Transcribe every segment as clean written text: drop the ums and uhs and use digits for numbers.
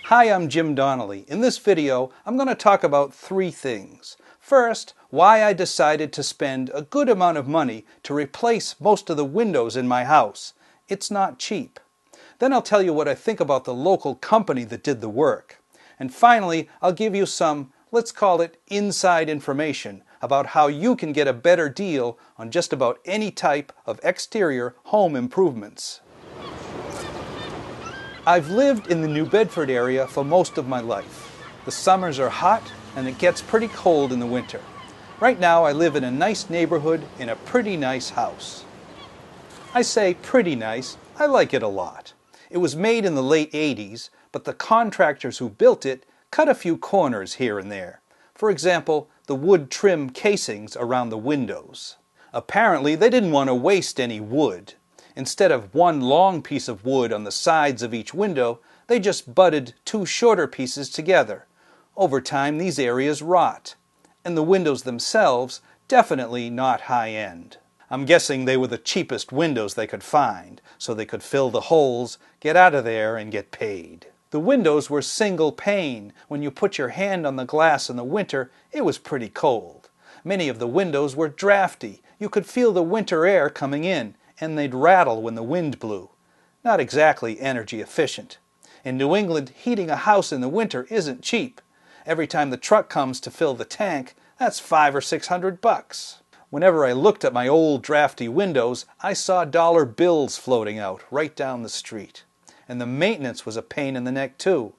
Hi, I'm Jim Donnelly. In this video, I'm going to talk about three things. First, why I decided to spend a good amount of money to replace most of the windows in my house. It's not cheap. Then I'll tell you what I think about the local company that did the work. And finally, I'll give you some, let's call it inside information, about how you can get a better deal on just about any type of exterior home improvements. I've lived in the New Bedford area for most of my life. The summers are hot and it gets pretty cold in the winter. Right now I live in a nice neighborhood in a pretty nice house. I say pretty nice, I like it a lot. It was made in the late 80s, but the contractors who built it cut a few corners here and there. For example, the wood trim casings around the windows. Apparently they didn't want to waste any wood. Instead of one long piece of wood on the sides of each window, they just butted two shorter pieces together. Over time, these areas rot. And the windows themselves, definitely not high-end. I'm guessing they were the cheapest windows they could find, so they could fill the holes, get out of there, and get paid. The windows were single pane. When you put your hand on the glass in the winter, it was pretty cold. Many of the windows were drafty. You could feel the winter air coming in, and they'd rattle when the wind blew. Not exactly energy efficient. In New England, heating a house in the winter isn't cheap. Every time the truck comes to fill the tank, that's $500 or $600. Whenever I looked at my old drafty windows, I saw dollar bills floating out right down the street. And the maintenance was a pain in the neck too.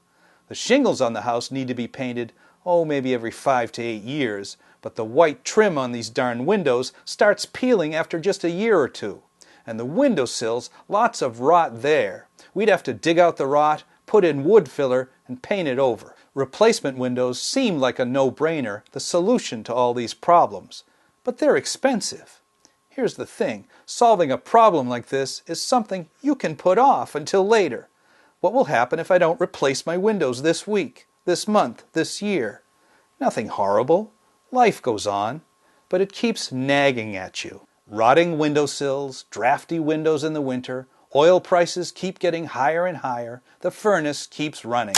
The shingles on the house need to be painted, maybe every 5 to 8 years, but the white trim on these darn windows starts peeling after just a year or two. And the windowsills, lots of rot there. We'd have to dig out the rot, put in wood filler, and paint it over. Replacement windows seem like a no-brainer, the solution to all these problems. But they're expensive. Here's the thing, solving a problem like this is something you can put off until later. What will happen if I don't replace my windows this week, this month, this year? Nothing horrible. Life goes on, but it keeps nagging at you. Rotting windowsills, drafty windows in the winter, oil prices keep getting higher and higher, the furnace keeps running.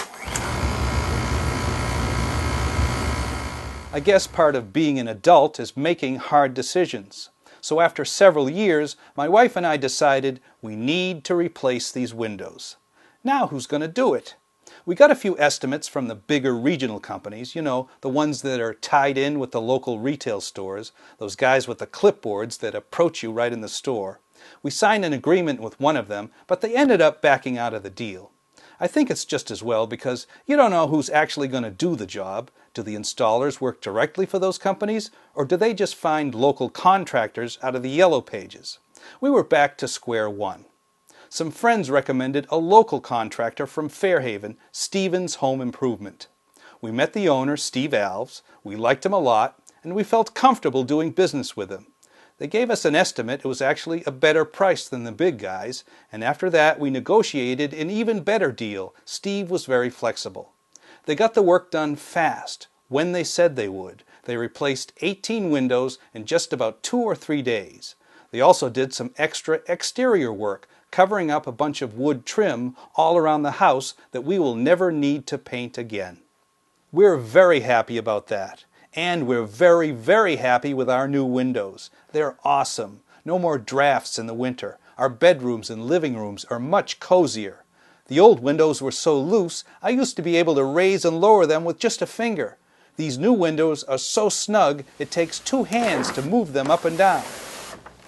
I guess part of being an adult is making hard decisions. So after several years, my wife and I decided we need to replace these windows. Now who's going to do it? We got a few estimates from the bigger regional companies, the ones that are tied in with the local retail stores, those guys with the clipboards that approach you right in the store. We signed an agreement with one of them, but they ended up backing out of the deal. I think it's just as well because you don't know who's actually going to do the job. Do the installers work directly for those companies, or do they just find local contractors out of the yellow pages? We were back to square one. Some friends recommended a local contractor from Fairhaven, Stevens Home Improvement. We met the owner, Steve Alves, we liked him a lot, and we felt comfortable doing business with him. They gave us an estimate. It was actually a better price than the big guys, and after that we negotiated an even better deal. Steve was very flexible. They got the work done fast, when they said they would. They replaced 18 windows in just about 2 or 3 days. They also did some extra exterior work, covering up a bunch of wood trim all around the house that we will never need to paint again. We're very happy about that. And we're very, very happy with our new windows. They're awesome. No more drafts in the winter. Our bedrooms and living rooms are much cozier. The old windows were so loose, I used to be able to raise and lower them with just a finger. These new windows are so snug, it takes 2 hands to move them up and down.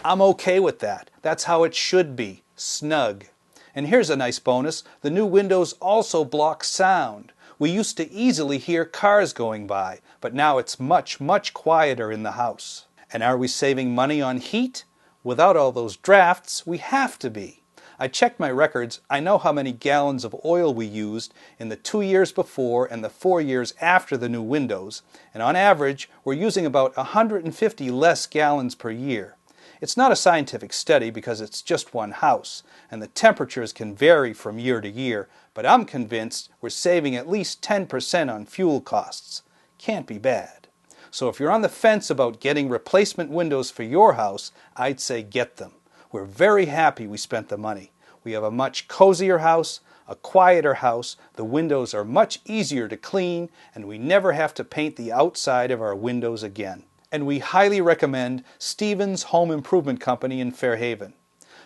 I'm okay with that. That's how it should be. Snug. And here's a nice bonus. The new windows also block sound. We used to easily hear cars going by, but now it's much, much quieter in the house. And are we saving money on heat? Without all those drafts, we have to be. I checked my records. I know how many gallons of oil we used in the 2 years before and the 4 years after the new windows, and on average, we're using about 150 less gallons per year. It's not a scientific study because it's just one house, and the temperatures can vary from year to year, but I'm convinced we're saving at least 10% on fuel costs. Can't be bad. So if you're on the fence about getting replacement windows for your house, I'd say get them. We're very happy we spent the money. We have a much cozier house, a quieter house, the windows are much easier to clean, and we never have to paint the outside of our windows again. And we highly recommend Stevens Home Improvement Company in Fairhaven.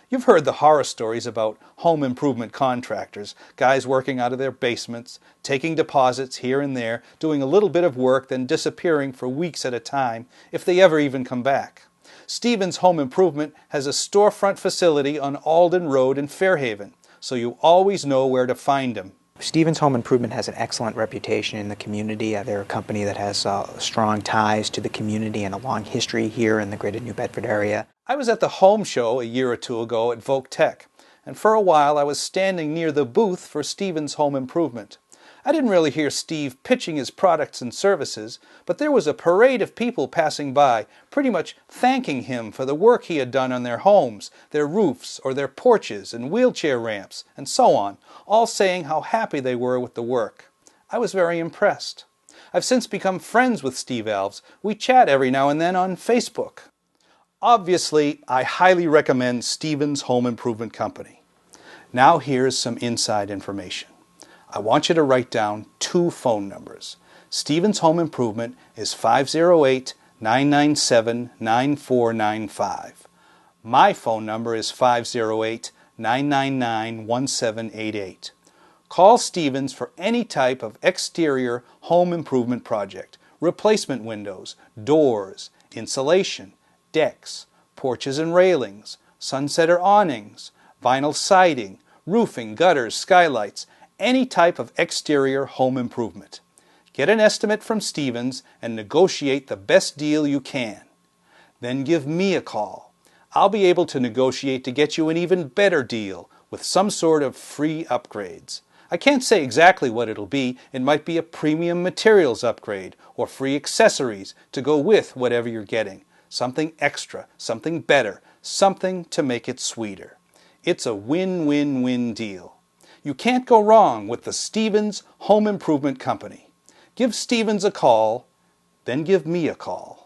You've heard the horror stories about home improvement contractors, guys working out of their basements, taking deposits here and there, doing a little bit of work, then disappearing for weeks at a time, if they ever even come back. Stevens Home Improvement has a storefront facility on Alden Road in Fairhaven, so you always know where to find them. Stevens Home Improvement has an excellent reputation in the community. They're a company that has strong ties to the community and a long history here in the greater New Bedford area. I was at the home show a year or two ago at Voc Tech, and for a while I was standing near the booth for Stevens Home Improvement. I didn't really hear Steve pitching his products and services, but there was a parade of people passing by, pretty much thanking him for the work he had done on their homes, their roofs, or their porches and wheelchair ramps, and so on, all saying how happy they were with the work. I was very impressed. I've since become friends with Steve Alves. We chat every now and then on Facebook. Obviously, I highly recommend Stevens Home Improvement Company. Now here's some inside information. I want you to write down 2 phone numbers. Stevens Home Improvement is 508-997-9495. My phone number is 508-999-1788. Call Stevens for any type of exterior home improvement project. Replacement windows, doors, insulation, decks, porches and railings, sunsetter awnings, vinyl siding, roofing, gutters, skylights, any type of exterior home improvement. Get an estimate from Stevens and negotiate the best deal you can. Then give me a call. I'll be able to negotiate to get you an even better deal with some sort of free upgrades. I can't say exactly what it'll be. It might be a premium materials upgrade or free accessories to go with whatever you're getting. Something extra, something better, something to make it sweeter. It's a win-win-win deal. You can't go wrong with the Stevens Home Improvement Company. Give Stevens a call, then give me a call.